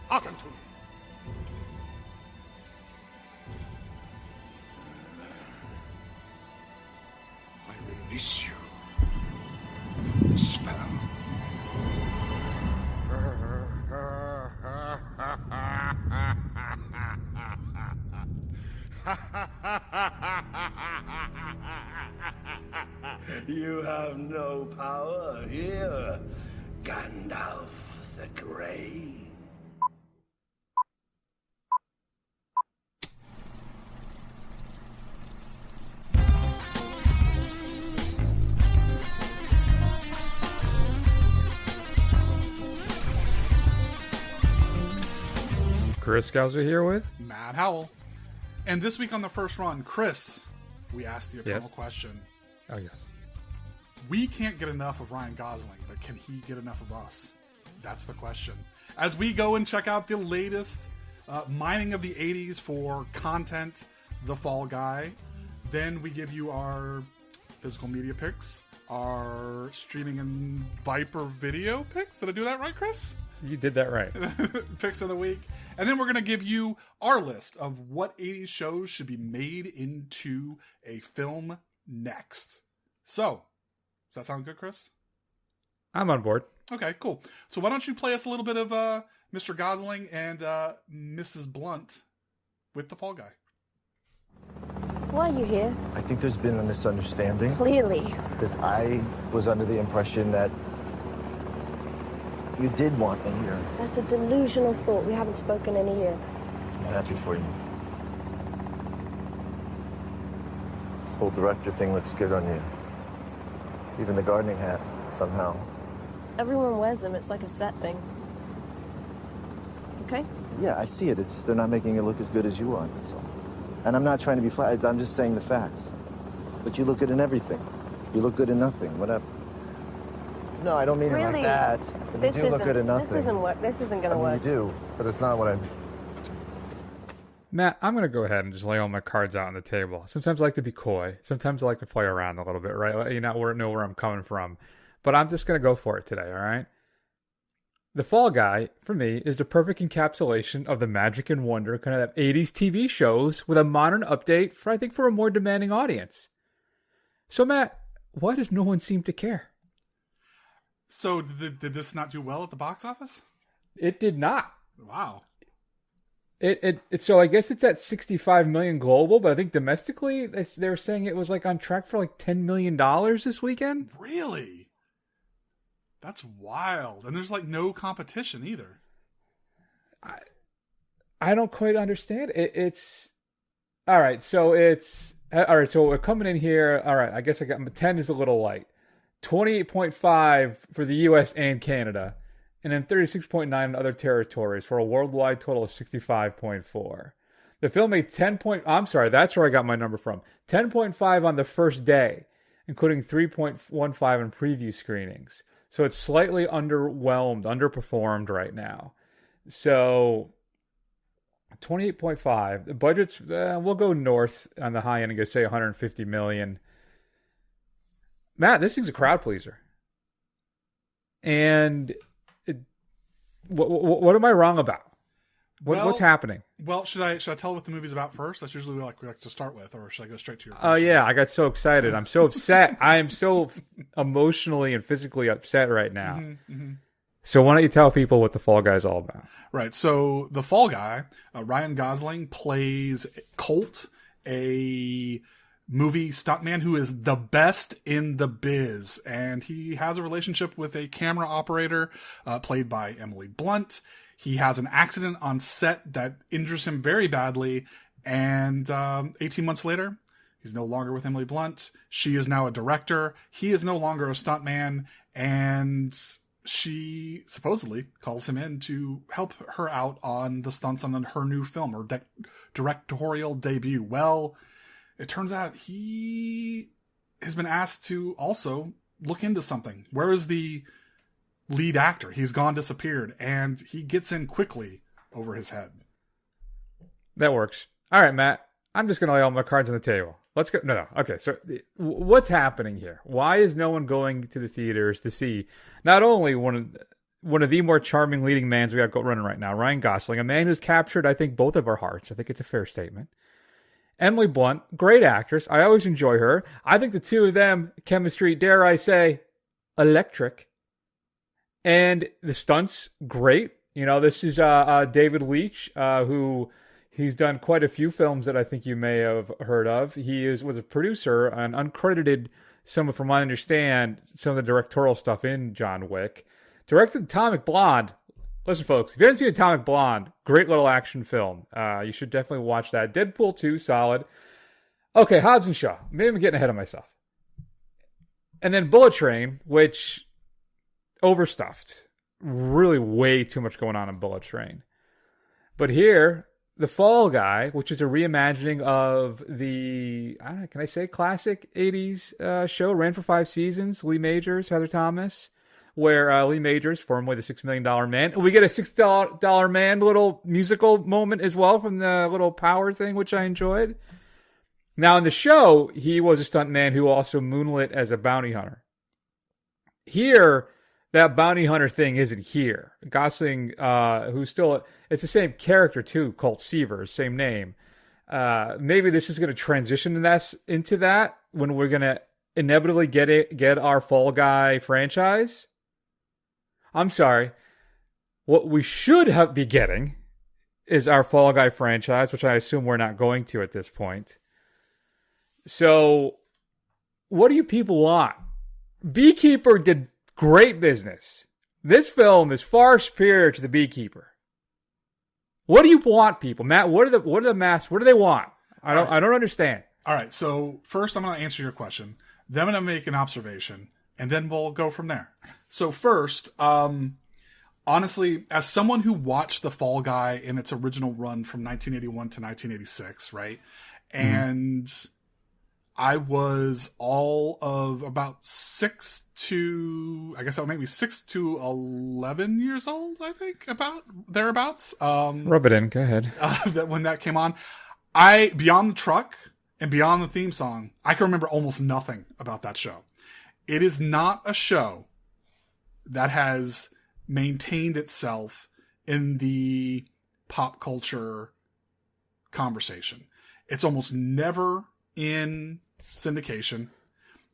Hearken to me. I release you from the spell. You have no power here, Gandalf the Grey. Chris Gouser here with Matt Howell. And this week on the first run, Chris, we asked the eternal question. Oh, yes. We can't get enough of Ryan Gosling, but can he get enough of us? That's the question. As we go and check out the latest mining of the 80s for content, The Fall Guy, then we give you our physical media picks, our streaming and Viper video picks. Did I do that right, Chris? You did that right. Picks of the week. And then we're going to give you our list of what 80s shows should be made into a film next. So, does that sound good, Chris? I'm on board. Okay, cool. So why don't you play us a little bit of Mr. Gosling and Mrs. Blunt with The Fall Guy. Why are you here? I think there's been a misunderstanding. Clearly. Because I was under the impression that you did want me here. That's a delusional thought. We haven't spoken in a year. I'm happy for you. This whole director thing looks good on you. Even the gardening hat, somehow. Everyone wears them. It's like a set thing. Okay? Yeah, I see it. They're not making it look as good as you are, that's all. And I'm not trying to be flat. I'm just saying the facts. But you look good in everything. You look good in nothing, whatever. No, I don't mean it like that. This you do look good in nothing. This isn't work. This isn't going to work. You do, but it's not what I'm... Matt, I'm going to go ahead and just lay all my cards out on the table. Sometimes I like to be coy. Sometimes I like to play around a little bit, right? Let you know where I'm coming from. But I'm just going to go for it today, all right? The Fall Guy, for me, is the perfect encapsulation of the magic and wonder kind of 80s TV shows with a modern update for, I think, for a more demanding audience. So, Matt, why does no one seem to care? So did this not do well at the box office? It did not. Wow. So I guess it's at 65 million global, but I think domestically they were saying it was like on track for like $10 million this weekend. Really? That's wild. And there's like no competition either. I don't quite understand. It's all right. So we're coming in here. All right. I guess I got 10 is a little light. 28.5 for the U.S. and Canada, and then 36.9 in other territories for a worldwide total of 65.4. The film made I'm sorry, that's where I got my number from. 10.5 on the first day, including 3.15 in preview screenings. So it's slightly underperformed right now. So 28.5. The budget's, we'll go north on the high end and go say 150 million. Matt, this thing's a crowd pleaser. And what am I wrong about? What's happening? Well, should I tell what the movie's about first? That's usually what we like to start with, or should I go straight to your questions? Oh, yeah. I got so excited. I'm so upset. I am so emotionally and physically upset right now. Mm-hmm, mm-hmm. So why don't you tell people what The Fall Guy is all about? Right. So The Fall Guy, Ryan Gosling plays Colt, a movie stuntman who is the best in the biz, and he has a relationship with a camera operator played by Emily Blunt. He has an accident on set that injures him very badly, and 18 months later, he's no longer with Emily Blunt. She is now a director. He is no longer a stuntman, and she supposedly calls him in to help her out on the stunts on her new film, or directorial debut. Well, it turns out he has been asked to also look into something. Where is the lead actor? He's gone, disappeared, and he gets in quickly over his head. That works. All right, Matt. I'm just going to lay all my cards on the table. Let's go. No. Okay, so what's happening here? Why is no one going to the theaters to see not only one one of the more charming leading mans we got running right now, Ryan Gosling, a man who's captured, I think, both of our hearts. I think it's a fair statement. Emily Blunt, great actress. I always enjoy her. I think the two of them, chemistry, dare I say, electric. And the stunts, great. This is David Leitch, who he's done quite a few films that I think you may have heard of. He was a producer and uncredited, from what I understand, some of the directorial stuff in John Wick. Directed Atomic Blonde. Listen, folks, if you haven't seen Atomic Blonde, great little action film. You should definitely watch that. Deadpool 2, solid. Okay, Hobbs and Shaw. Maybe I'm getting ahead of myself. And then Bullet Train, which overstuffed. Really way too much going on in Bullet Train. But here, The Fall Guy, which is a reimagining of the, can I say classic 80s show, ran for 5 seasons. Lee Majors, Heather Thomas. Where Lee Majors, formerly the $6 Million Man. We get a $6 Man little musical moment as well from the little power thing, which I enjoyed. Now, in the show, he was a stuntman who also moonlit as a bounty hunter. Here, that bounty hunter thing isn't here. Gosling, who's still, it's the same character too, Colt Seavers, same name. Maybe this is going to transition into that when we're going to inevitably get our Fall Guy franchise. I'm sorry. What we should be getting is our Fall Guy franchise, which I assume we're not going to at this point. So, what do you people want? Beekeeper did great business. This film is far superior to The Beekeeper. What do you want, people? Matt, what are the masks? What do they want? I don't understand. All right. So first, I'm going to answer your question. Then I'm going to make an observation, and then we'll go from there. So first, honestly, as someone who watched The Fall Guy in its original run from 1981 to 1986, right? And I was all of about 6 to 11 years old, I think, about thereabouts. Rub it in. Go ahead. When that came on, Beyond the Truck and beyond the theme song, I can remember almost nothing about that show. It is not a show that has maintained itself in the pop culture conversation. It's almost never in syndication.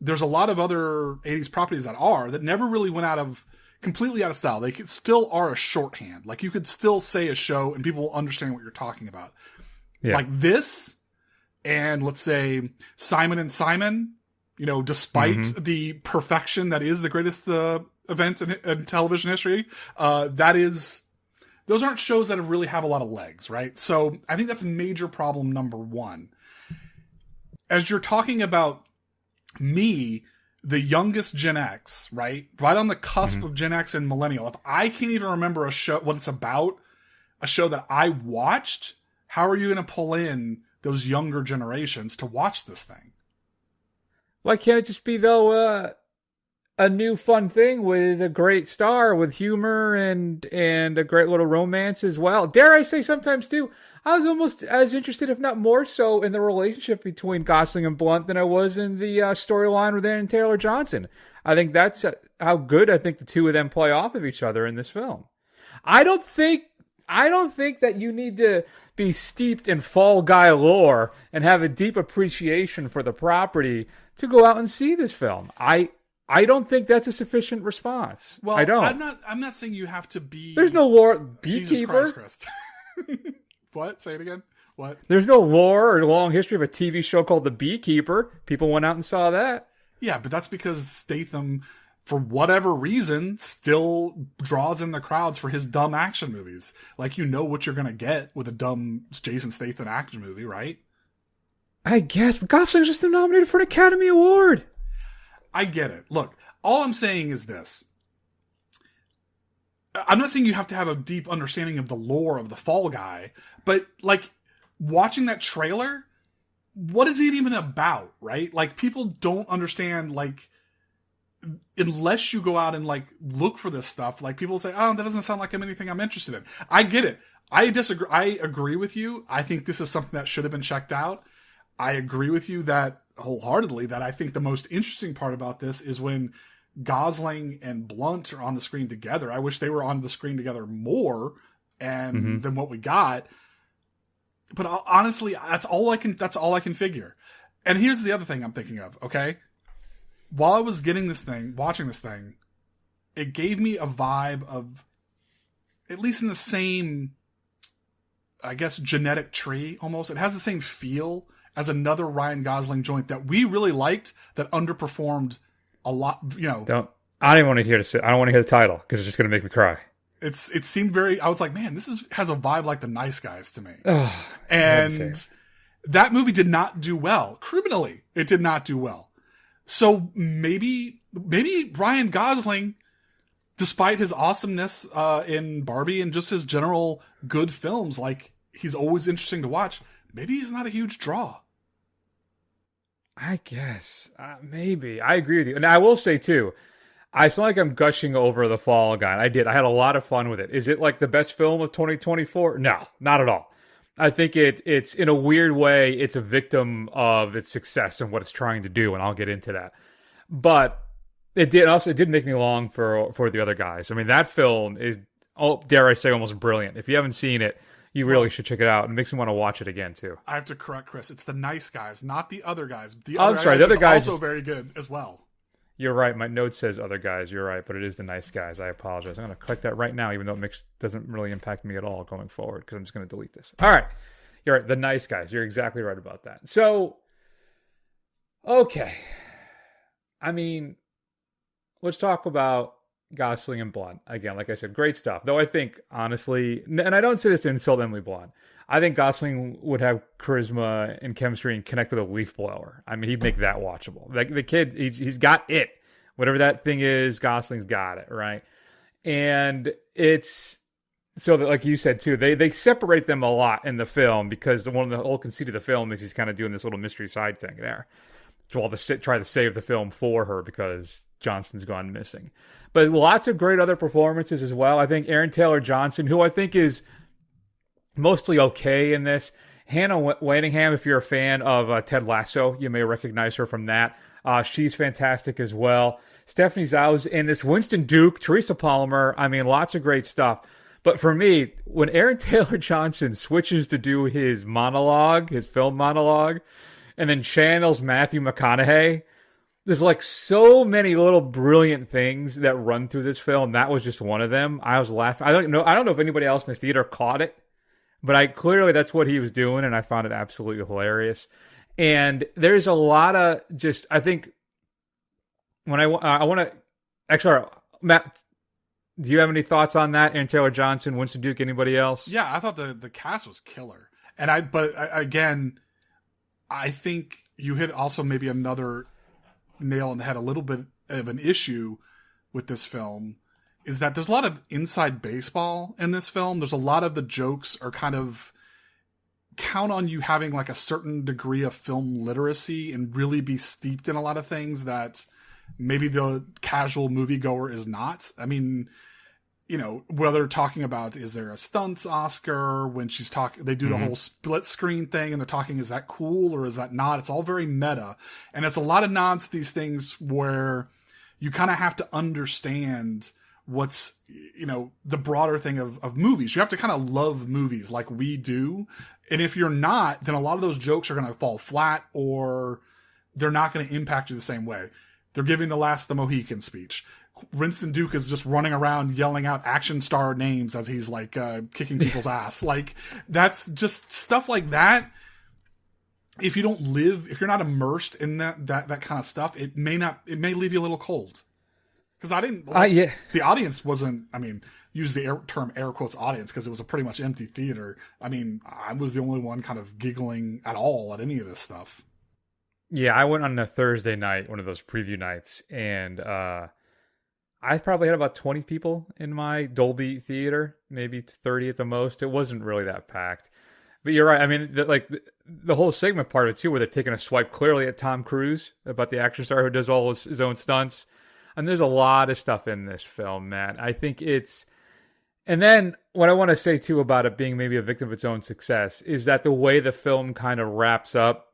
There's a lot of other 80s properties that never really went completely out of style. They still are a shorthand. Like, you could still say a show and people will understand what you're talking about. Yeah. Like this, and let's say Simon and Simon, despite the perfection that is the greatest event in television history, those aren't shows that really have a lot of legs, right? So I think that's major problem number one. As you're talking about me, the youngest Gen X, right on the cusp of Gen X and millennial, if I can't even remember what it's about, a show that I watched, how are you going to pull in those younger generations to watch this thing? Why can't it just be, though, a new fun thing with a great star, with humor and a great little romance as well? Dare I say sometimes, too, I was almost as interested, if not more so, in the relationship between Gosling and Blunt than I was in the storyline with Aaron Taylor-Johnson. I think that's how good I think the two of them play off of each other in this film. I don't think that you need to be steeped in Fall Guy lore and have a deep appreciation for the property to go out and see this film. I don't think that's a sufficient response. Well, I don't. I'm not saying you have to be. There's no lore. Beekeeper. Jesus Christ. What? Say it again. What? There's no lore or long history of a TV show called The Beekeeper. People went out and saw that. Yeah, but that's because Statham, for whatever reason, still draws in the crowds for his dumb action movies. Like, what you're going to get with a dumb Jason Statham action movie, right? I guess, but Gosling's just nominated for an Academy Award. I get it. Look, all I'm saying is this. I'm not saying you have to have a deep understanding of the lore of the Fall Guy, but, like, watching that trailer, what is it even about, right? Like, people don't understand, like, unless you go out and, like, look for this stuff, like, people say, oh, that doesn't sound like anything I'm interested in. I get it. I disagree. I agree with you. I think this is something that should have been checked out. I agree with you that wholeheartedly, that I think the most interesting part about this is when Gosling and Blunt are on the screen together. I wish they were on the screen together more than what we got. But honestly, that's all I can figure. And here's the other thing I'm thinking of, okay? While I was watching this thing, it gave me a vibe of, at least in the same, I guess, genetic tree almost. It has the same feel as another Ryan Gosling joint that we really liked that underperformed a lot, you know. I don't even want to hear I don't want to hear the title because it's just going to make me cry. It seemed I was like, man, has a vibe like The Nice Guys to me. And that movie did not do well. Criminally, it did not do well. So maybe Ryan Gosling, despite his awesomeness in Barbie and just his general good films, like he's always interesting to watch, maybe he's not a huge draw. I guess. Maybe. I agree with you. And I will say, too, I feel like I'm gushing over The Fall Guy. I did. I had a lot of fun with it. Is it like the best film of 2024? No, not at all. I think it's in a weird way, it's a victim of its success and what it's trying to do, and I'll get into that. But it did make me long for the other guys. I mean, that film is, dare I say, almost brilliant. If you haven't seen it, you really should check it out. It makes me want to watch it again, too. I have to correct Chris. It's The Nice Guys, not The Other Guys. The Other Guys is also very good as well. You're right. My note says Other Guys. You're right, but it is The Nice Guys. I apologize. I'm going to correct that right now, even though it doesn't really impact me at all going forward, because I'm just going to delete this. All right. You're right. The Nice Guys. You're exactly right about that. So, okay. I mean, let's talk about Gosling and Blunt. Again, like I said, great stuff. Though I think, honestly, and I don't say this to insult Emily Blunt, I think Gosling would have charisma and chemistry and connect with a leaf blower. I mean, he'd make that watchable. Like the kid, he's got it. Whatever that thing is, Gosling's got it, right? And it's so that, like you said too, they separate them a lot in the film because the whole conceit of the film is he's kind of doing this little mystery side thing there, while try to save the film for her because Johnson's gone missing. But lots of great other performances as well. I think Aaron Taylor Johnson, who I think is mostly okay in this. Hannah Waddingham, if you're a fan of Ted Lasso, you may recognize her from that. She's fantastic as well. Stephanie Zhao's in this. Winston Duke, Teresa Palmer. I mean, lots of great stuff. But for me, when Aaron Taylor Johnson switches to do his film monologue, and then channels Matthew McConaughey, there's like so many little brilliant things that run through this film. That was just one of them. I was laughing. I don't know if anybody else in the theater caught it, but clearly that's what he was doing, and I found it absolutely hilarious. And there's a lot of just, I think, when I want to, actually, Matt, do you have any thoughts on that? Aaron Taylor Johnson, Winston Duke, anybody else? Yeah, I thought the cast was killer. Again, I think you hit also maybe another nail in the head, a little bit of an issue with this film is that there's a lot of inside baseball in this film. There's a lot of the jokes are kind of count on you having like a certain degree of film literacy and really be steeped in a lot of things that maybe the casual moviegoer is not. I mean, you know, whether talking about, is there a stunts Oscar when she's talking, they do the whole split screen thing and they're talking, is that cool or is that not? It's all very meta. And it's a lot of nods to these things where you kind of have to understand what's, you know, the broader thing of movies. You have to kind of love movies like we do. And if you're not, then a lot of those jokes are going to fall flat or they're not going to impact you the same way. They're giving the Mohican speech. Winston Duke is just running around yelling out action star names as he's like kicking people's ass. Like that's just stuff like that. If you're not immersed in that kind of stuff, it may leave you a little cold. Because the audience wasn't, I mean, use the term air quotes audience because it was a pretty much empty theater. I mean, I was the only one kind of giggling at all at any of this stuff. Yeah, I went on a Thursday night, one of those preview nights, and I probably had about 20 people in my Dolby theater, maybe 30 at the most. It wasn't really that packed. But you're right. I mean, the whole segment part of it, too, where they're taking a swipe clearly at Tom Cruise about the action star who does all his own stunts. And there's a lot of stuff in this film, man. I think it's... And then what I want to say, too, about it being maybe a victim of its own success is that the way the film kind of wraps up,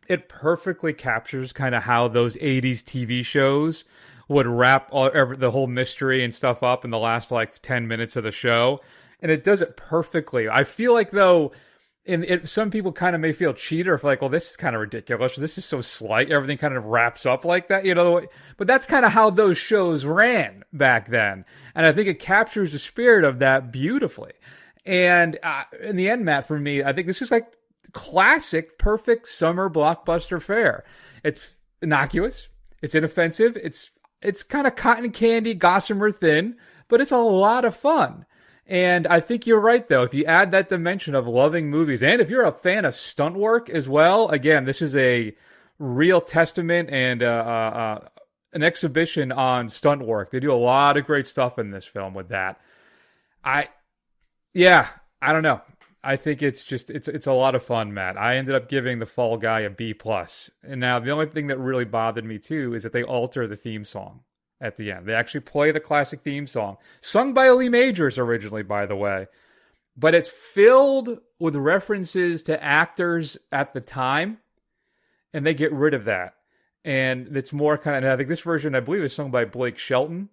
it perfectly captures kind of how those 80s TV shows would wrap the whole mystery and stuff up in the last like 10 minutes of the show. And it does it perfectly. I feel like, though, some people kind of may feel cheated, or like, well, this is kind of ridiculous. This is so slight. Everything kind of wraps up like that, you know. But that's kind of how those shows ran back then. And I think it captures the spirit of that beautifully. And in the end, Matt, for me, I think this is like classic, perfect summer blockbuster fare. It's innocuous. It's inoffensive. It's kind of cotton candy, gossamer thin, but it's a lot of fun. And I think you're right, though. If you add that dimension of loving movies, and if you're a fan of stunt work as well, again, this is a real testament and an exhibition on stunt work. They do a lot of great stuff in this film with that. I don't know. I think it's a lot of fun, Matt. I ended up giving The Fall Guy a B+. And now the only thing that really bothered me, too, is that they alter the theme song at the end. They actually play the classic theme song, sung by Lee Majors originally, by the way. But it's filled with references to actors at the time, and they get rid of that. And it's more kind of, I think this version, I believe, is sung by Blake Shelton.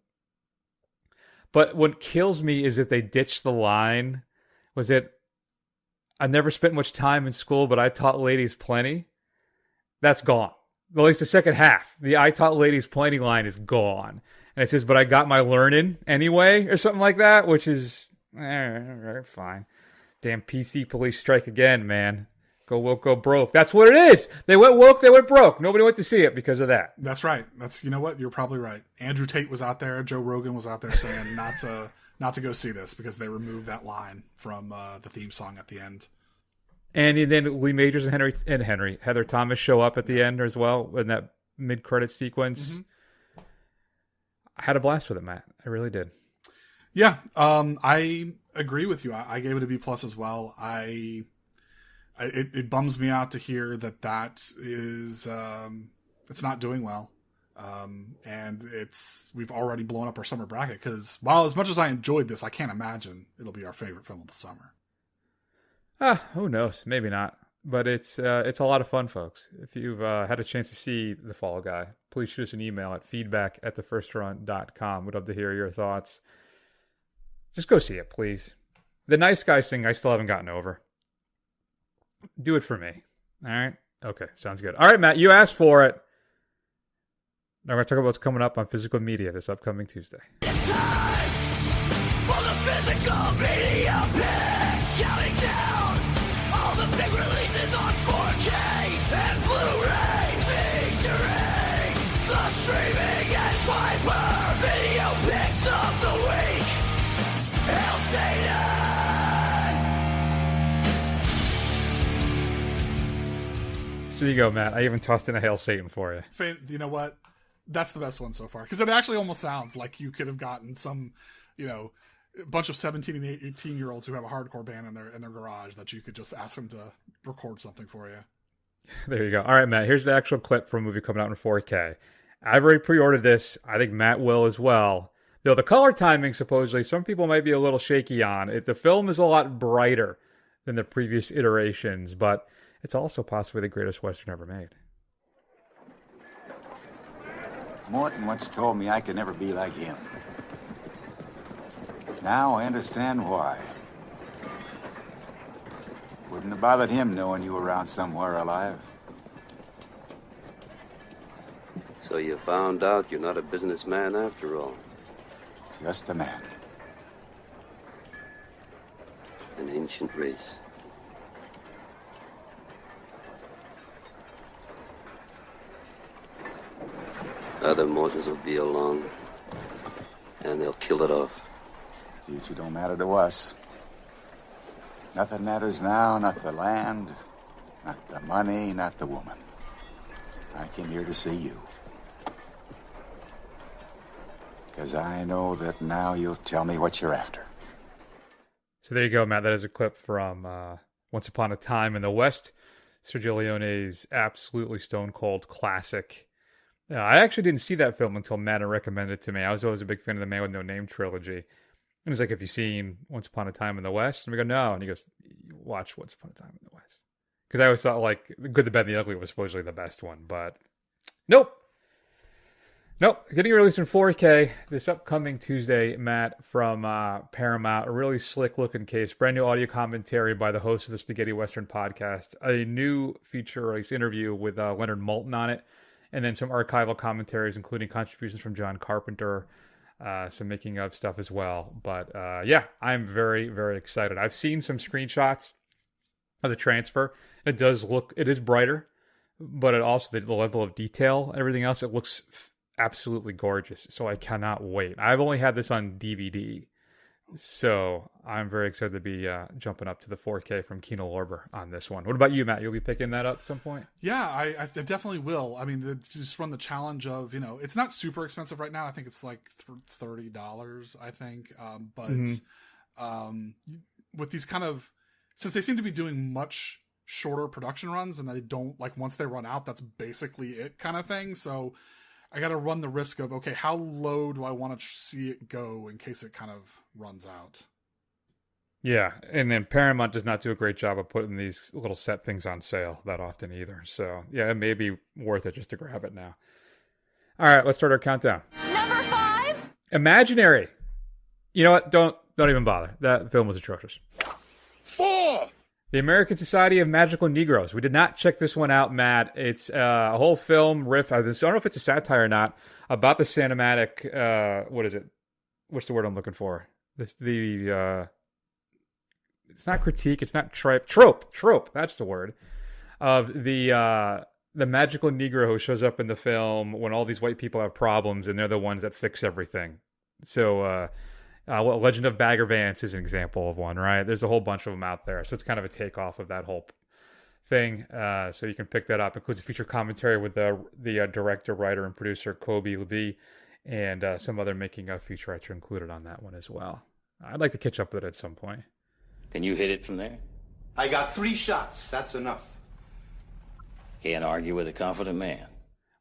But what kills me is that they ditched the line, was it, I never spent much time in school, but I taught ladies plenty. That's gone. At least the second half. The I taught ladies plenty line is gone. And it says, but I got my learning anyway, or something like that, which is, fine. Damn PC police strike again, man. Go woke, go broke. That's what it is. They went woke, they went broke. Nobody went to see it because of that. That's right. You know what? You're probably right. Andrew Tate was out there. Joe Rogan was out there saying not to go see this because they removed that line from the theme song at the end. And then Lee Majors and Heather Thomas show up at the end as well in that mid-credit sequence. Mm-hmm. I had a blast with it, Matt. I really did. Yeah, I agree with you. I gave it a B+ as well. It bums me out to hear that is it's not doing well. And we've already blown up our summer bracket because while as much as I enjoyed this, I can't imagine it'll be our favorite film of the summer. Who knows? Maybe not. But it's a lot of fun, folks. If you've had a chance to see The Fall Guy, please shoot us an email at feedback@thefirstrun.com. We'd love to hear your thoughts. Just go see it, please. The nice guys thing I still haven't gotten over. Do it for me. All right? Okay, sounds good. All right, Matt, you asked for it. Now we're going to talk about what's coming up on physical media this upcoming Tuesday. It's time for the physical media picks, counting down all the big releases on 4K and Blu-ray, featuring the streaming and Viper video picks of the week. Hail Satan! So there you go, Matt. I even tossed in a Hail Satan for you. You know what? That's the best one so far. Because it actually almost sounds like you could have gotten some, a bunch of 17 and 18-year-olds who have a hardcore band in their garage that you could just ask them to record something for you. There you go. All right, Matt. Here's the actual clip from a movie coming out in 4K. I've already pre-ordered this. I think Matt will as well. Though the color timing, supposedly, some people might be a little shaky on it. The film is a lot brighter than the previous iterations, but it's also possibly the greatest Western ever made. Morton once told me I could never be like him. Now I understand why. Wouldn't have bothered him knowing you were around somewhere alive. So you found out you're not a businessman after all. Just a man. An ancient race. Other mortals will be along, and they'll kill it off. Future don't matter to us. Nothing matters now, not the land, not the money, not the woman. I came here to see you. Because I know that now you'll tell me what you're after. So there you go, Matt. That is a clip from Once Upon a Time in the West, Sergio Leone's absolutely stone-cold classic. I actually didn't see that film until Matt recommended it to me. I was always a big fan of the Man with No Name trilogy. And he's like, have you seen Once Upon a Time in the West? And we go, no. And he goes, watch Once Upon a Time in the West. Because I always thought, like, The Good, the Bad, and the Ugly was supposedly the best one. But, nope. Nope, getting released in 4K this upcoming Tuesday, Matt, from Paramount. A really slick-looking case. Brand new audio commentary by the host of the Spaghetti Western podcast. A new feature-length interview with Leonard Maltin on it. And then some archival commentaries, including contributions from John Carpenter, some making of stuff as well. But yeah, I'm very, very excited. I've seen some screenshots of the transfer. It is brighter, but it also, the level of detail and everything else, it looks absolutely gorgeous. So I cannot wait. I've only had this on DVD. So I'm very excited to be jumping up to the 4K from Kino Lorber on this one. What about you, Matt? You'll be picking that up at some point? Yeah, I definitely will. I mean, just run the challenge of, it's not super expensive right now. I think it's like $30, I think. But with these kind of, since they seem to be doing much shorter production runs and they don't, like, once they run out, that's basically it kind of thing. So I got to run the risk of, okay, how low do I want to see it go in case it kind of runs out? Yeah, and then Paramount does not do a great job of putting these little set things on sale that often either. So yeah, it may be worth it just to grab it now. All right, let's start our countdown. Number 5. Imaginary. You know what? Don't even bother. That film was atrocious. 4. The American Society of Magical Negroes. We did not check this one out, Matt. It's a whole film riff. I don't know if it's a satire or not, about the cinematic, what is it? What's the word I'm looking for? It's not critique, it's not trope, that's the word. Of the magical Negro who shows up in the film when all these white people have problems and they're the ones that fix everything. So, Legend of Bagger Vance is an example of one, right? There's a whole bunch of them out there. So it's kind of a takeoff of that whole thing. So you can pick that up. It includes a feature commentary with the director, writer, and producer, Kobe Levy, and some other making of featurettes are included on that one as well. I'd like to catch up with it at some point. Can you hit it from there? I got 3 shots. That's enough. Can't argue with a confident man.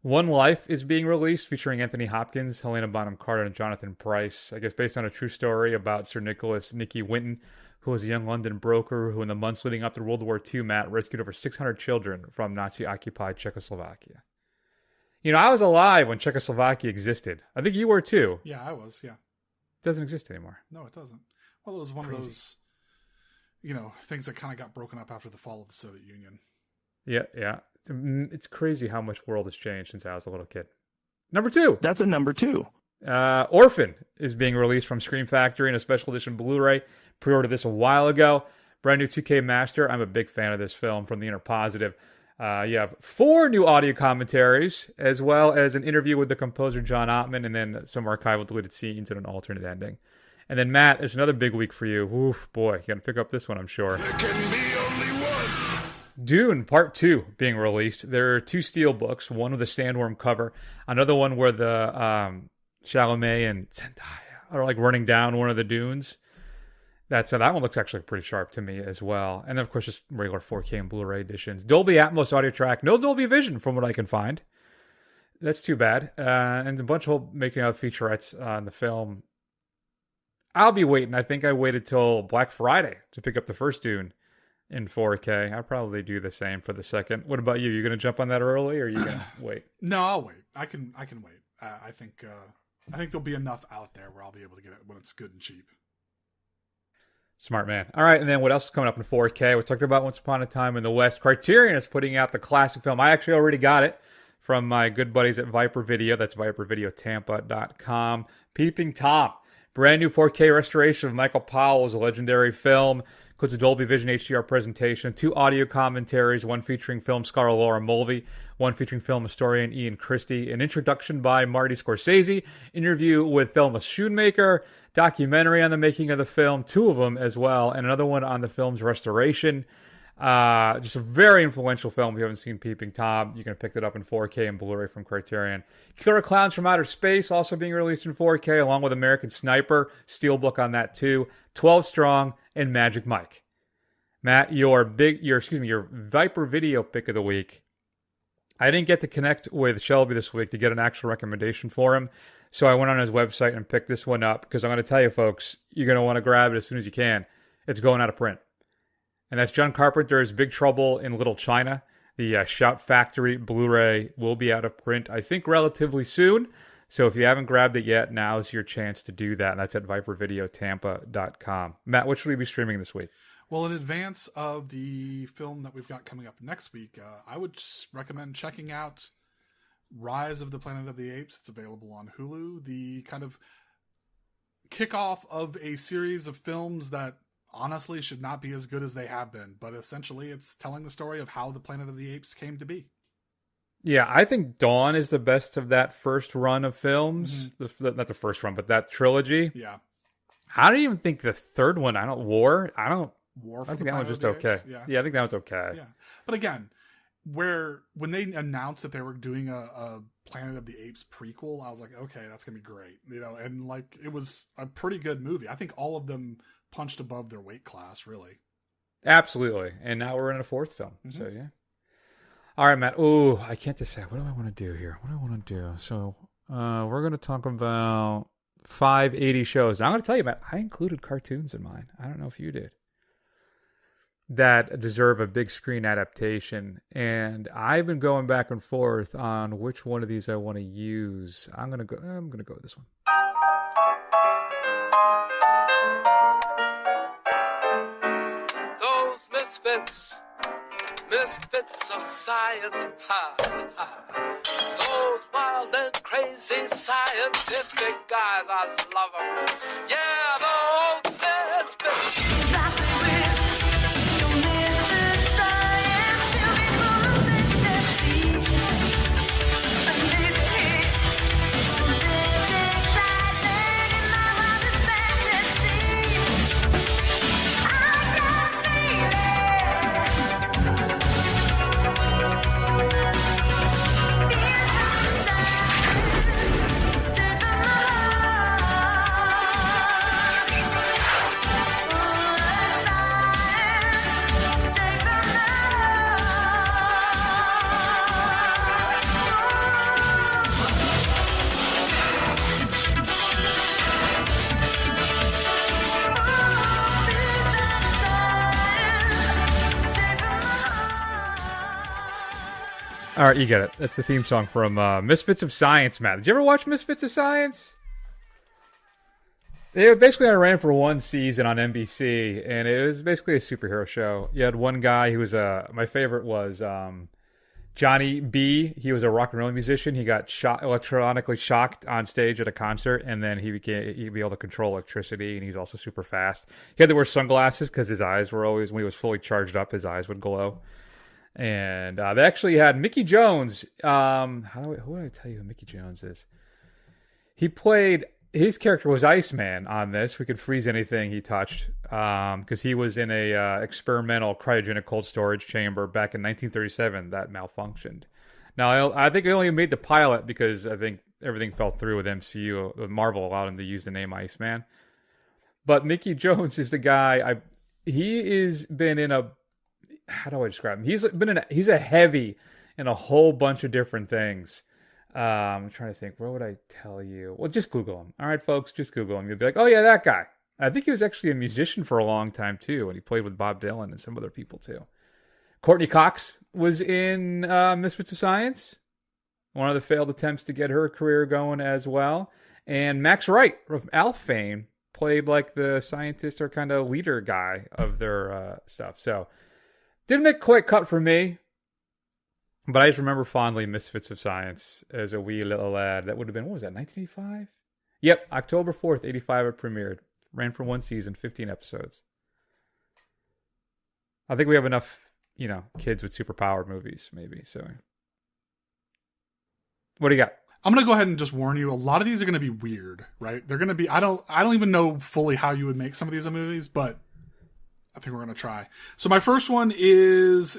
One Life is being released, featuring Anthony Hopkins, Helena Bonham Carter, and Jonathan Pryce. I guess based on a true story about Sir Nicholas Nicky Winton, who was a young London broker who in the months leading up to World War II, Matt, rescued over 600 children from Nazi-occupied Czechoslovakia. I was alive when Czechoslovakia existed. I think you were too. Yeah, I was, yeah. It doesn't exist anymore. No, it doesn't. Well, it was one of those, things that kind of got broken up after the fall of the Soviet Union. Yeah. It's crazy how much world has changed since I was a little kid. Number 2. That's a number 2. Orphan is being released from Scream Factory in a special edition Blu-ray. Pre-ordered this a while ago. Brand new 2K master. I'm a big fan of this film from the Inner Positive. You have 4 new audio commentaries, as well as an interview with the composer John Ottman, and then some archival deleted scenes and an alternate ending. And then, Matt, there's another big week for you. Oof, boy, you got to pick up this one, I'm sure. There can be only one. Dune Part 2 being released. There are 2 steel books, one with a sandworm cover, another one where the Chalamet and Zendaya are like running down one of the dunes. That one looks actually pretty sharp to me as well. And then, of course, just regular 4K and Blu-ray editions. Dolby Atmos audio track. No Dolby Vision from what I can find. That's too bad. And a bunch of making of featurettes on the film. I'll be waiting. I think I waited till Black Friday to pick up the first Dune in 4K. I'll probably do the same for the second. What about you? You going to jump on that early, or are you going to wait? No, I'll wait. I can wait. I think there'll be enough out there where I'll be able to get it when it's good and cheap. Smart man. All right, and then what else is coming up in 4K? We talked about Once Upon a Time in the West. Criterion is putting out the classic film. I actually already got it from my good buddies at Viper Video. That's vipervideotampa.com. Peeping Tom. Brand new 4K restoration of Michael Powell's legendary film. Includes a Dolby Vision HDR presentation, 2 audio commentaries, one featuring film scholar Laura Mulvey, one featuring film historian Ian Christie, an introduction by Marty Scorsese, interview with Thelma Schoonmaker, documentary on the making of the film, 2 of them as well, and another one on the film's restoration. Just a very influential film. If you haven't seen Peeping Tom, you can pick it up in 4K and Blu-ray from Criterion. Killer Clowns from Outer Space, also being released in 4K, along with American Sniper, Steelbook on that too, 12 Strong, and Magic Mike. Matt, your Viper Video pick of the week. I didn't get to connect with Shelby this week to get an actual recommendation for him, so I went on his website and picked this one up, because I'm going to tell you, folks, you're going to want to grab it as soon as you can. It's going out of print. And that's John Carpenter's Big Trouble in Little China. The Shout Factory Blu-ray will be out of print, I think, relatively soon. So if you haven't grabbed it yet, now's your chance to do that. And that's at vipervideotampa.com. Matt, what should we be streaming this week? Well, in advance of the film that we've got coming up next week, I would just recommend checking out Rise of the Planet of the Apes. It's available on Hulu. The kind of kickoff of a series of films that honestly should not be as good as they have been. But essentially, it's telling the story of how the Planet of the Apes came to be. Yeah, I think Dawn is the best of that first run of films. Not the first run, but that trilogy. Yeah. I don't even think the third one, I I think that one's just okay. Yeah, I think that was okay. Yeah. But again, when they announced that they were doing a Planet of the Apes prequel, I was like, okay, that's going to be great. And like, it was a pretty good movie. I think all of them punched above their weight class, really. Absolutely. And now we're in a fourth film. So, yeah. All right, Matt. Oh, I can't decide. What do I want to do here? So, we're going to talk about 5 80s shows. Now, I'm going to tell you, Matt, I included cartoons in mine. I don't know if you did. That deserve a big screen adaptation. And I've been going back and forth on which one of these I want to use. I'm going to go with this one. Those misfits of science, ha, ha. Those wild and crazy scientific guys, I love them. Yeah, those misfits. All right, you get it. That's the theme song from Misfits of Science, Matt. Did you ever watch Misfits of Science? They basically ran for one season on NBC, and it was basically a superhero show. You had one guy who was my favorite was Johnny B. He was a rock and roll musician. He got electronically shocked on stage at a concert, and then he'd be able to control electricity, and he's also super fast. He had to wear sunglasses because his eyes were always, when he was fully charged up, his eyes would glow. And they actually had Mickey Jones. Who do I tell you who Mickey Jones is? His character was Iceman on this. We could freeze anything he touched because he was in a experimental cryogenic cold storage chamber back in 1937 that malfunctioned. Now, I think they only made the pilot because I think everything fell through with MCU. Marvel allowed him to use the name Iceman. But Mickey Jones is the guy. He is been in a... How do I describe him? He's a heavy in a whole bunch of different things. I'm trying to think. What would I tell you? Well, just Google him. All right, folks, just Google him. You'll be like, oh, yeah, that guy. I think he was actually a musician for a long time, too, and he played with Bob Dylan and some other people, too. Courtney Cox was in Misfits of Science. One of the failed attempts to get her career going as well. And Max Wright from Alf fame played like the scientist or kind of leader guy of their stuff. So... didn't make quite cut for me, but I just remember fondly Misfits of Science as a wee little lad. That would have been, what was that, 1985? Yep, October 4th, 85 it premiered. Ran for one season, 15 episodes. I think we have enough, kids with superpowered movies, maybe, so. What do you got? I'm going to go ahead and just warn you, a lot of these are going to be weird, right? They're going to be, I don't even know fully how you would make some of these movies, but I think we're going to try. So my first one is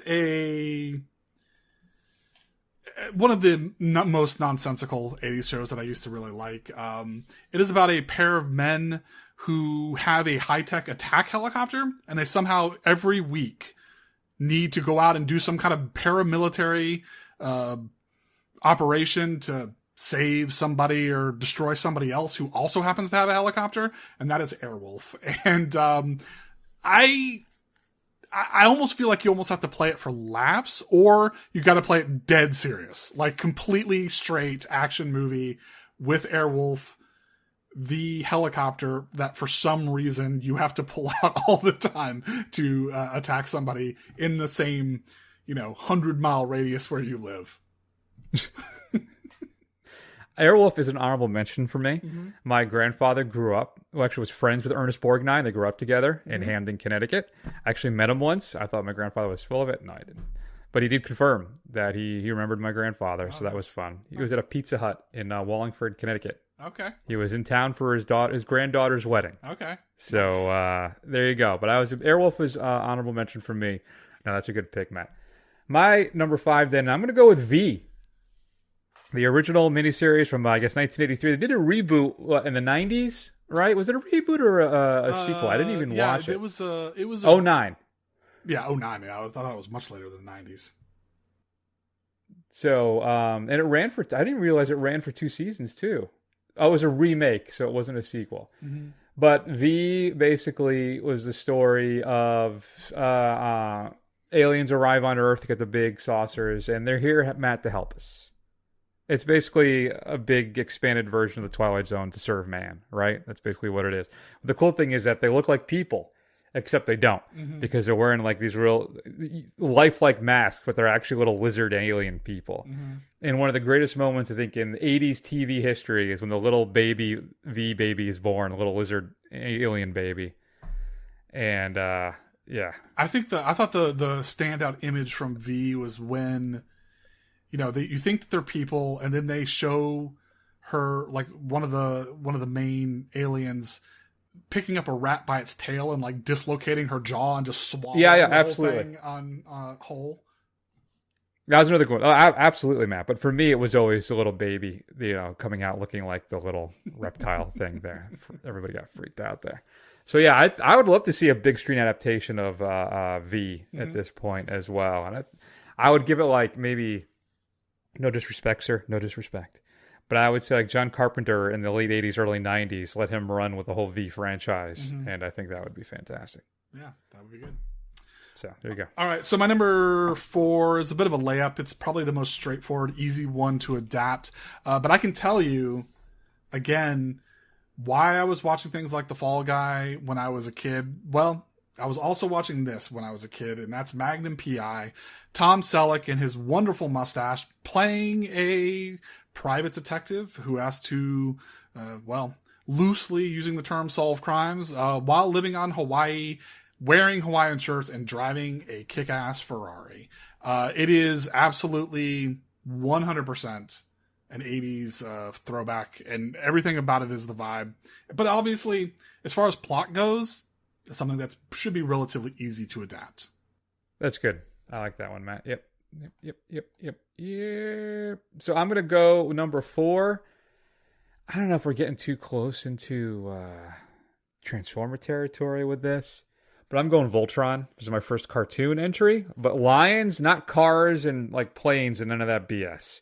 one of the most nonsensical 80s shows that I used to really like. It is about a pair of men who have a high-tech attack helicopter, and they somehow every week need to go out and do some kind of paramilitary operation to save somebody or destroy somebody else who also happens to have a helicopter, and that is Airwolf. And I almost feel like you almost have to play it for laughs, or you got to play it dead serious, like completely straight action movie with Airwolf the helicopter that for some reason you have to pull out all the time to attack somebody in the same, 100-mile radius where you live. Airwolf is an honorable mention for me. Mm-hmm. My grandfather was friends with Ernest Borgnine. They grew up together in Hamden, Connecticut. I actually met him once. I thought my grandfather was full of it. No, I didn't. But he did confirm that he remembered my grandfather, so that was fun. He was at a Pizza Hut in Wallingford, Connecticut. Okay. He was in town for his granddaughter's wedding. Okay. So there you go. But Airwolf was honorable mention for me. No, that's a good pick, Matt. My number 5 then, I'm going to go with V. The original miniseries from, I guess, 1983. They did a reboot in the 90s, right? Was it a reboot or a sequel? I didn't even watch it. It was 09. Yeah, 09. Yeah, I thought it was much later than the 90s. So, and it ran I didn't realize it ran for 2 seasons, too. Oh, it was a remake, so it wasn't a sequel. Mm-hmm. But V basically was the story of aliens arrive on Earth to get the big saucers, and they're here, Matt, to help us. It's basically a big expanded version of the Twilight Zone to serve man, right? That's basically what it is. The cool thing is that they look like people, except they don't, because they're wearing like these real lifelike masks, but they're actually little lizard alien people. Mm-hmm. And one of the greatest moments, I think, in 80s TV history is when the little baby V baby is born, a little lizard alien baby. And yeah, I thought the standout image from V was when, you think that they're people, and then they show her like one of the main aliens picking up a rat by its tail and like dislocating her jaw and just swallowing the absolutely. whole thing on whole. That was another good one. Oh, absolutely, Matt. But for me, it was always the little baby, coming out looking like the little reptile thing there. Everybody got freaked out there. So yeah, I would love to see a big screen adaptation of V at this point as well. And I would give it like maybe, no disrespect, sir, no disrespect. But I would say like John Carpenter in the late 80s, early 90s, let him run with the whole V franchise. Mm-hmm. And I think that would be fantastic. Yeah, that would be good. So there you go. All right, so my number 4 is a bit of a layup. It's probably the most straightforward, easy one to adapt. But I can tell you, again, why I was watching things like The Fall Guy when I was a kid. Well, I was also watching this when I was a kid, and that's Magnum P.I. Tom Selleck and his wonderful mustache playing a private detective who has to, loosely using the term solve crimes, while living on Hawaii, wearing Hawaiian shirts and driving a kick-ass Ferrari. It is absolutely 100% an 80s throwback, and everything about it is the vibe. But obviously, as far as plot goes, it's something that should be relatively easy to adapt. That's good. I like that one, Matt. Yep. So I'm going to go number 4. I don't know if we're getting too close into Transformer territory with this, but I'm going Voltron. This is my first cartoon entry, but lions, not cars and like planes and none of that BS.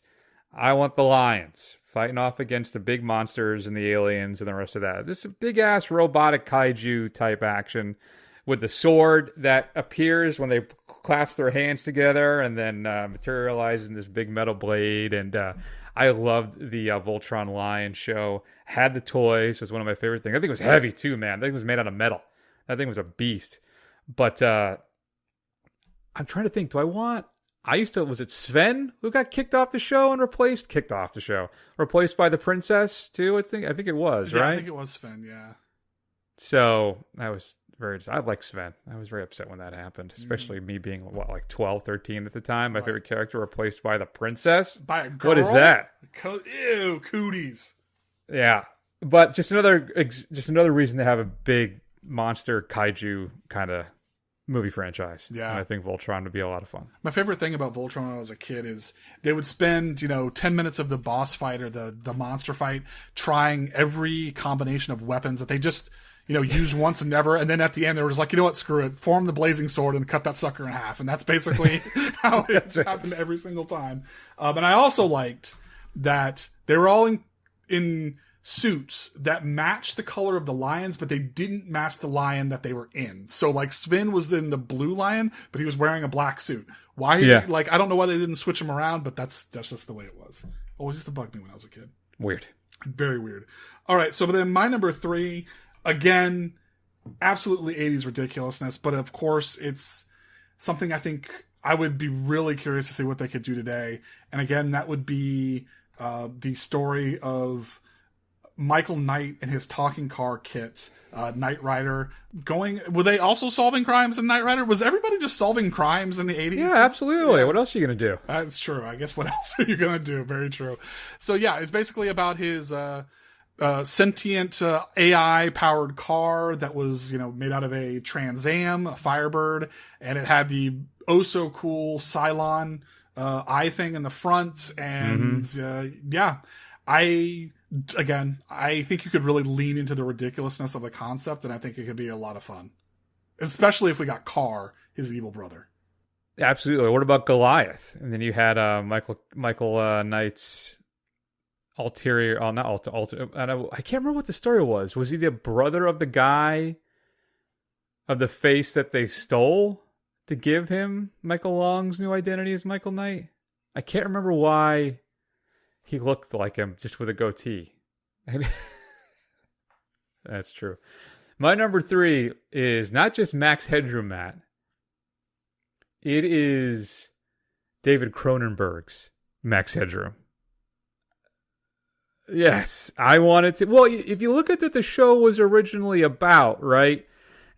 I want the lions fighting off against the big monsters and the aliens and the rest of that. This is big ass robotic kaiju type action with the sword that appears when they clasp their hands together and then materializes in this big metal blade. And I loved the Voltron Lion show. Had the toys. It was one of my favorite things. I think it was heavy too, man. I think it was made out of metal. That thing was a beast. But I'm trying to think. Was it Sven who got kicked off the show and replaced by the princess too? I think it was, right? I think it was Sven, yeah. So I like Sven. I was very upset when that happened, especially me being, 12, 13 at the time. My favorite character replaced by the princess. By a girl? What is that? Ew, cooties. Yeah. But just another reason to have a big monster kaiju kind of movie franchise. Yeah. And I think Voltron would be a lot of fun. My favorite thing about Voltron when I was a kid is they would spend, 10 minutes of the boss fight or the monster fight trying every combination of weapons that they just, used once and never. And then at the end, they were just like, you know what, screw it. Form the blazing sword and cut that sucker in half. And that's basically how it happened every single time. And I also liked that they were all in suits that matched the color of the lions, but they didn't match the lion that they were in. So like Sven was in the blue lion, but he was wearing a black suit. Why? Yeah. I don't know why they didn't switch him around, but that's just the way it was. Always used to bug me when I was a kid. Weird. Very weird. All right, so then my number 3, again, absolutely 80s ridiculousness, but of course it's something I think I would be really curious to see what they could do today. And again, that would be the story of Michael Knight and his talking car kit, Knight Rider. Were they also solving crimes in Knight Rider? Was everybody just solving crimes in the 80s? Yeah, absolutely. Yeah. What else are you going to do? That's true. I guess what else are you going to do? Very true. So yeah, it's basically about his sentient AI powered car that was, made out of a Trans Am, a Firebird, and it had the oh so cool Cylon eye thing in the front. And I think you could really lean into the ridiculousness of the concept, and I think it could be a lot of fun, especially if we got Carr, his evil brother. Absolutely. What about Goliath? And then you had Michael Knight's ulterior. Oh, not ulterior. I can't remember what the story was. Was he the brother of the guy of the face that they stole to give him Michael Long's new identity as Michael Knight? I can't remember why he looked like him, just with a goatee. That's true. My number 3 is not just Max Headroom, Matt. It is David Cronenberg's Max Headroom. Yes, I wanted to. Well, if you look at what the show was originally about, right?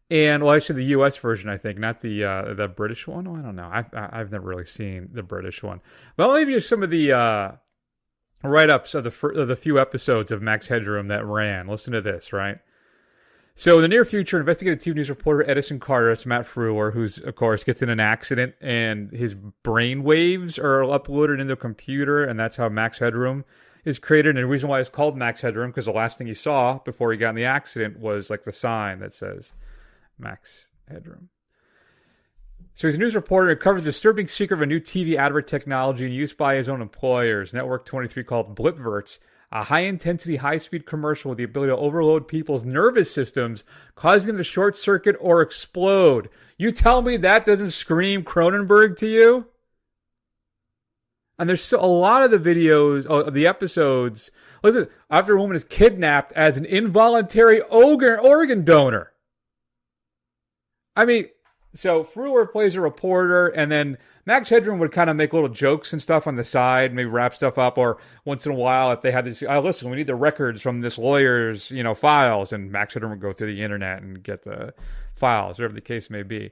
And well, actually, the U.S. version, I think, not the British one. Oh, I don't know. I've never really seen the British one. But I'll give you some of the write-ups of the few episodes of Max Headroom that ran. Listen to this, right? So in the near future, investigative TV news reporter Edison Carter, that's Matt Frewer, who's, of course, gets in an accident, and his brain waves are uploaded into a computer, and that's how Max Headroom is created. And the reason why it's called Max Headroom, because the last thing he saw before he got in the accident was like the sign that says Max Headroom. So he's a news reporter and covers the disturbing secret of a new TV advert technology and used by his own employers, Network 23, called Blipverts, a high-intensity, high-speed commercial with the ability to overload people's nervous systems, causing them to short-circuit or explode. You tell me that doesn't scream Cronenberg to you? And there's a lot of the videos, the episodes, look, after a woman is kidnapped as an involuntary organ donor. I mean, so Frewer plays a reporter, and then Max Headroom would kind of make little jokes and stuff on the side, maybe wrap stuff up, or once in a while, if they had this, listen, we need the records from this lawyer's, files, and Max Headroom would go through the internet and get the files, whatever the case may be.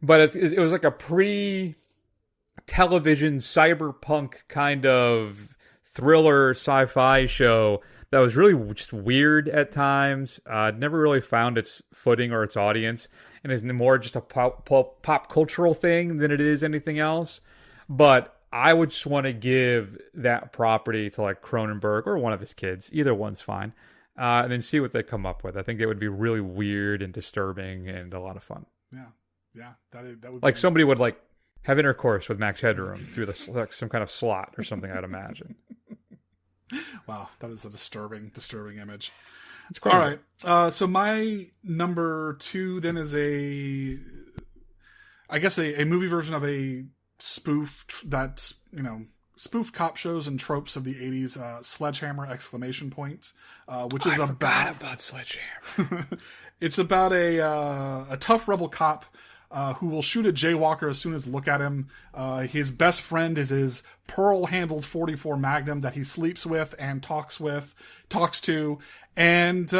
But it was like a pre-television cyberpunk kind of thriller sci-fi show that was really just weird at times. Never really found its footing or its audience, and is more just a pop cultural thing than it is anything else. But I would just want to give that property to like Cronenberg or one of his kids. Either one's fine. And then see what they come up with. I think it would be really weird and disturbing and a lot of fun. Yeah, that would like somebody would like have intercourse with Max Headroom through some kind of slot or something, I'd imagine. Wow, that is a disturbing image. It's great. All right, so my number 2 then is a movie version of a spoof that's spoof cop shows and tropes of the 80s, Sledgehammer! Which is about Sledgehammer. It's about a tough rebel cop who will shoot a jaywalker as soon as look at him. His best friend is his pearl-handled .44 Magnum that he sleeps with and talks to. And,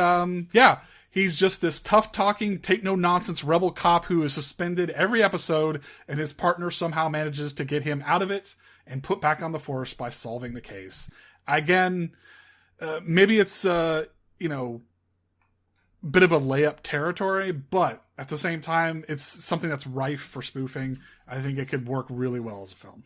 he's just this tough-talking, take-no-nonsense rebel cop who is suspended every episode, and his partner somehow manages to get him out of it and put back on the force by solving the case. Again, maybe it's, bit of a layup territory, but at the same time, it's something that's rife for spoofing. I think it could work really well as a film.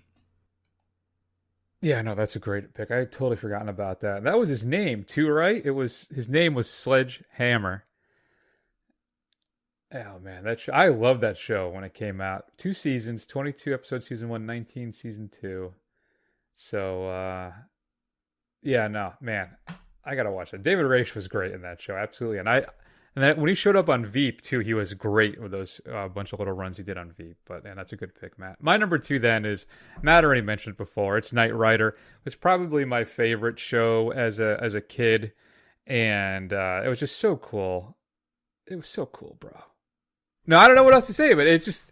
Yeah, no, that's a great pick. I had totally forgotten about that. That was his name too, right? His name was Sledgehammer. Oh man, I love that show when it came out. 2 seasons, 22 episodes, season 1, 19, season 2. So, yeah, no, man, I gotta watch that. David Raish was great in that show, absolutely. And And then when he showed up on Veep too, he was great with those bunch of little runs he did on Veep. But and that's a good pick, Matt. My number 2 then is Matt already mentioned before. It's Knight Rider. It's probably my favorite show as a kid, and it was just so cool. It was so cool, bro. No, I don't know what else to say, but it's just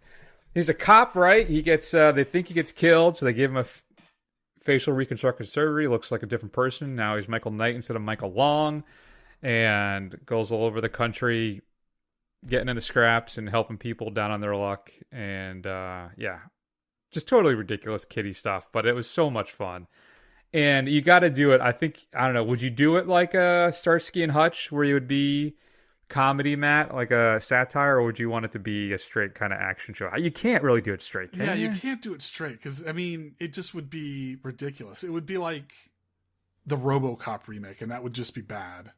he's a cop, right? He gets they think he gets killed, so they give him a facial reconstructive surgery. Looks like a different person. Now he's Michael Knight instead of Michael Long. And goes all over the country getting into scraps and helping people down on their luck. And yeah, just totally ridiculous kiddie stuff, but it was so much fun. And you got to do it. I don't know, would you do it like a Starsky and Hutch where you would be comedy, Matt, like a satire, or would you want it to be a straight kind of action show? You can't really do it straight, can you? You can't do it straight because, I mean, it just would be ridiculous. It would be like the RoboCop remake, and that would just be bad.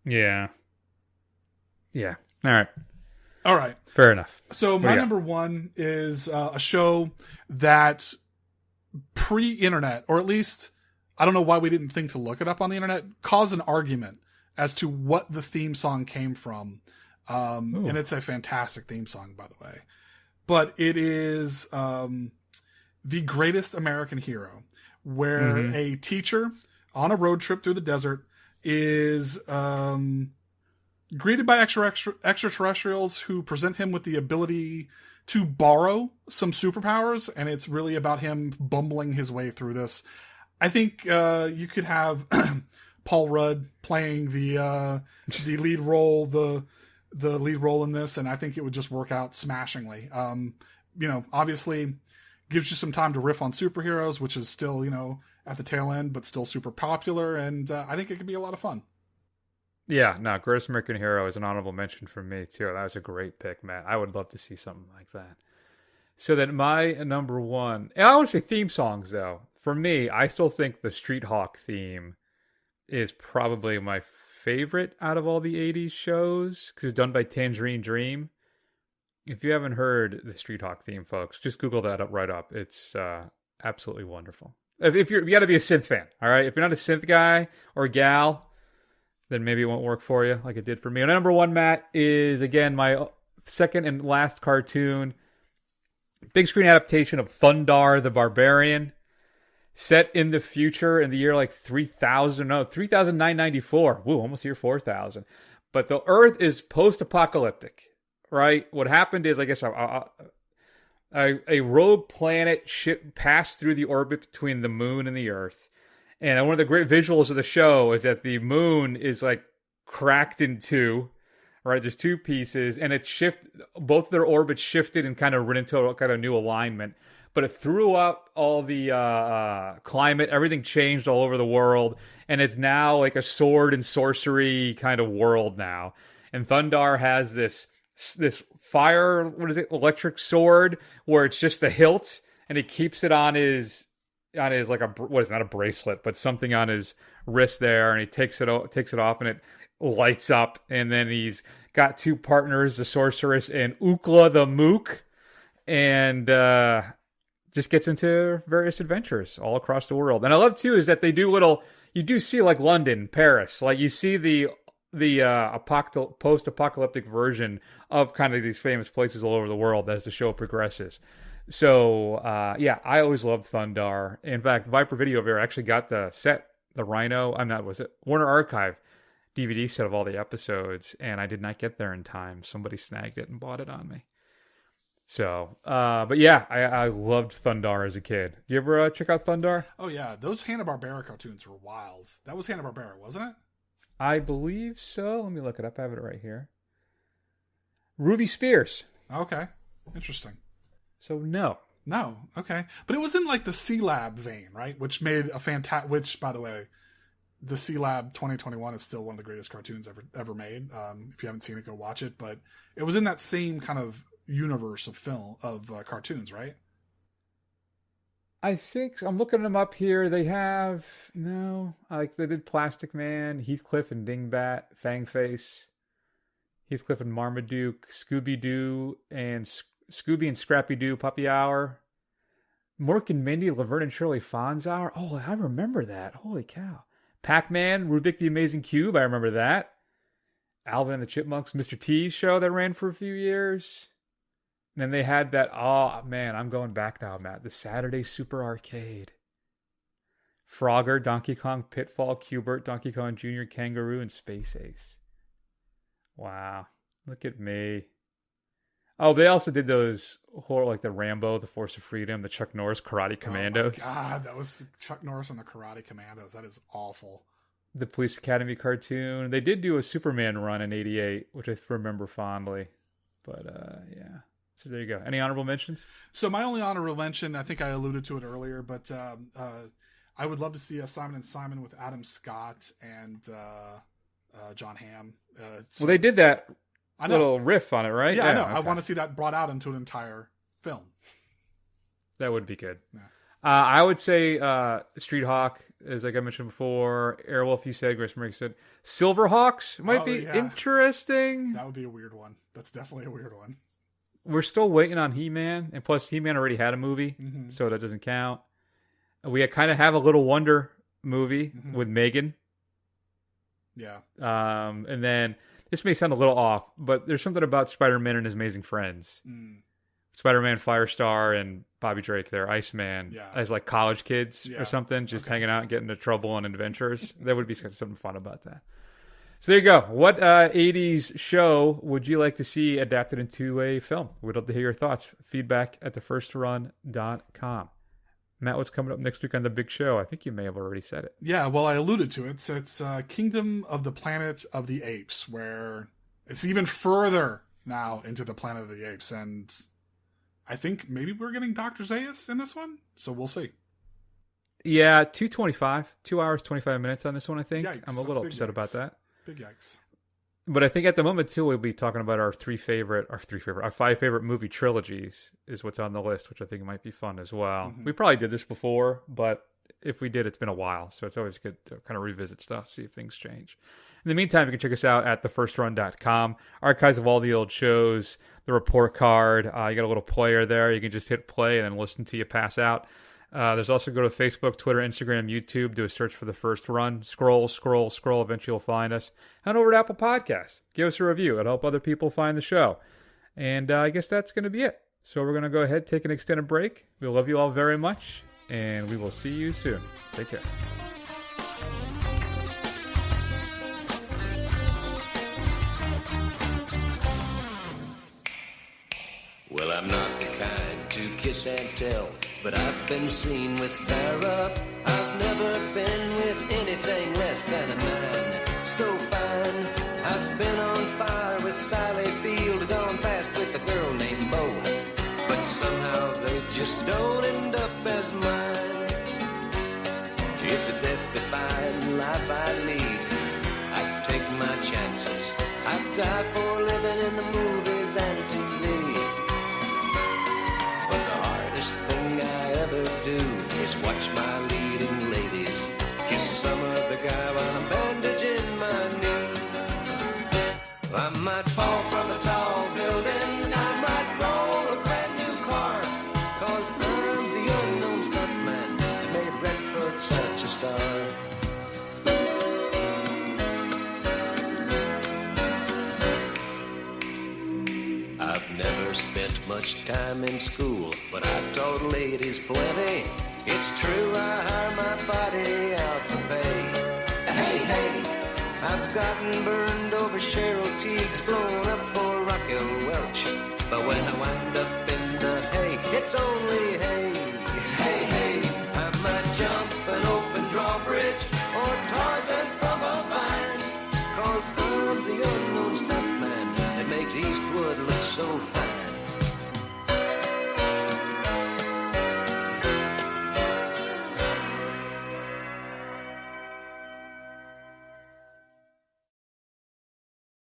Yeah. All right. Fair enough. So my number 1 is a show that pre-internet, or at least I don't know why we didn't think to look it up on the internet, caused an argument as to what the theme song came from. And it's a fantastic theme song, by the way. But it is The Greatest American Hero, where a teacher on a road trip through the desert is greeted by extraterrestrials who present him with the ability to borrow some superpowers, and it's really about him bumbling his way through this. I think you could have Paul Rudd playing the lead role, the lead role in this, and I think it would just work out smashingly. Obviously gives you some time to riff on superheroes, which is still, at the tail end, but still super popular, and I think it could be a lot of fun. Yeah, no, Greatest American Hero is an honorable mention from me, too. That was a great pick, Matt. I would love to see something like that. So then my number 1, and I want to say theme songs, though. For me, I still think the Street Hawk theme is probably my favorite out of all the 80s shows, because it's done by Tangerine Dream. If you haven't heard the Street Hawk theme, folks, just Google that up right up. It's absolutely wonderful. If you got to be a synth fan, all right? If you're not a synth guy or gal, then maybe it won't work for you like it did for me. And number 1, Matt, is, again, my second and last cartoon. Big screen adaptation of Thundar the Barbarian. Set in the future in the year like 3994. Woo, almost year 4000. But the Earth is post-apocalyptic, right? What happened is, I guess, a rogue planet passed through the orbit between the moon and the Earth. And one of the great visuals of the show is that the moon is like cracked in two, right? There's 2 pieces, and both their orbits shifted and kind of went into a kind of new alignment. But it threw up all the climate. Everything changed all over the world, and it's now like a sword and sorcery kind of world now. And Thundar has this fire, electric sword, where it's just the hilt, and he keeps it on his like not a bracelet, but something on his wrist there, and he takes it off, and it lights up. And then he's got 2 partners, the sorceress and Ukla the Mook, and just gets into various adventures all across the world. And I love too is that they do you do see like London, Paris, like you see the post-apocalyptic version of kind of these famous places all over the world as the show progresses. So, I always loved Thundar. In fact, Viper Video Bear actually got the Warner Archive DVD set of all the episodes, and I did not get there in time. Somebody snagged it and bought it on me. So, but yeah, I loved Thundar as a kid. You ever check out Thundar? Oh yeah, those Hanna-Barbera cartoons were wild. That was Hanna-Barbera, wasn't it? I believe so. Let me look it up. I have it right here. Ruby Spears. Okay, interesting. So no. Okay, but it was in like the C-Lab vein, right? Which made which, by the way, the C-Lab 2021 is still one of the greatest cartoons ever made. If you haven't seen it, go watch it. But it was in that same kind of universe of cartoons, right? I think I'm looking them up here. They did Plastic Man, Heathcliff and Dingbat, Fangface, Heathcliff and Marmaduke, Scooby-Doo and Scooby and Scrappy-Doo, Puppy Hour, Mork and Mindy, Laverne and Shirley Fonz Hour. Oh, I remember that. Holy cow. Pac-Man, Rubik the Amazing Cube. I remember that. Alvin and the Chipmunks, Mr. T's show that ran for a few years. And then they had that, oh man, I'm going back now, Matt. The Saturday Super Arcade. Frogger, Donkey Kong Pitfall, Q*bert, Donkey Kong Jr., Kangaroo, and Space Ace. Wow. Look at me. Oh, they also did those horror, like the Rambo, The Force of Freedom, the Chuck Norris Karate Commandos. Oh my God, that was Chuck Norris and the Karate Commandos. That is awful. The Police Academy cartoon. They did do a Superman run in '88, which I remember fondly. But yeah. So there you go. Any honorable mentions? So my only honorable mention, I think I alluded to it earlier, but I would love to see a Simon and Simon with Adam Scott and John Hamm. Well, they did that I know. little riff on it, right? Yeah, I know. Okay. I want to see that brought out into an entire film. That would be good. Yeah. I would say Street Hawk, as like I mentioned before. Airwolf, you said. Grace Marie said. Silverhawks might be interesting. That would be a weird one. That's definitely a weird one. We're still waiting on He-Man, and plus He-Man already had a movie, so that doesn't count. We kind of have a Little Wonder movie with Megan. Yeah. And then this may sound a little off, but there's something about Spider-Man and His Amazing Friends. Spider-Man, Firestar, and Bobby Drake, they're Iceman, as like college kids or something, just hanging out and getting into trouble and adventures. There would be something fun about that. So there you go. What 80s show would you like to see adapted into a film? We'd love to hear your thoughts. Feedback at thefirstrun.com. Matt, what's coming up next week on the big show? I think you may have already said it. Yeah, well, I alluded to it. So it's Kingdom of the Planet of the Apes, where it's even further now into the Planet of the Apes. And I think maybe we're getting Dr. Zaius in this one. So we'll see. Yeah, 2:25, 2 hours, 25 minutes on this one, I think. Yikes, I'm a little upset about that. Big yikes. But I think at the moment, too, we'll be talking about our five favorite movie trilogies is what's on the list, which I think might be fun as well. We probably did this before, but if we did, it's been a while. So it's always good to kind of revisit stuff, see if things change. In the meantime, you can check us out at thefirstrun.com. Archives of all the old shows, the report card. You got a little player there. You can just hit play and then listen till you pass out. There's also go to Facebook, Twitter, Instagram, YouTube, do a search for The First Run. Scroll. Eventually you'll find us. Head over to Apple Podcasts. Give us a review. It'll help other people find the show. And I guess that's going to be it. So we're going to go ahead, take an extended break. We love you all very much, and we will see you soon. Take care. Well, I'm not the kind to kiss and tell, but I've been seen with fire up. I've never been with anything less than a 9. So fine, I've been on fire with Sally Field, gone past with a girl named Bo, but somehow they just don't end up as mine. It's a death-defying life I lead. I take my chances. I die for living in the movies and TV. But the hardest thing I ever do is watch my leading ladies kiss some other guy while I'm bandaging my knee. I might fall from a tall building, I might roll a brand new car, 'cause I'm the unknown stuntman that made Redford such a star. I've never spent much time in school, but I taught ladies plenty. It's true, I hire my body out for pay. Hey, I've gotten burned over Cheryl Teague's, blown up for Raquel Welch. But when I wind up in the hay, it's only hay.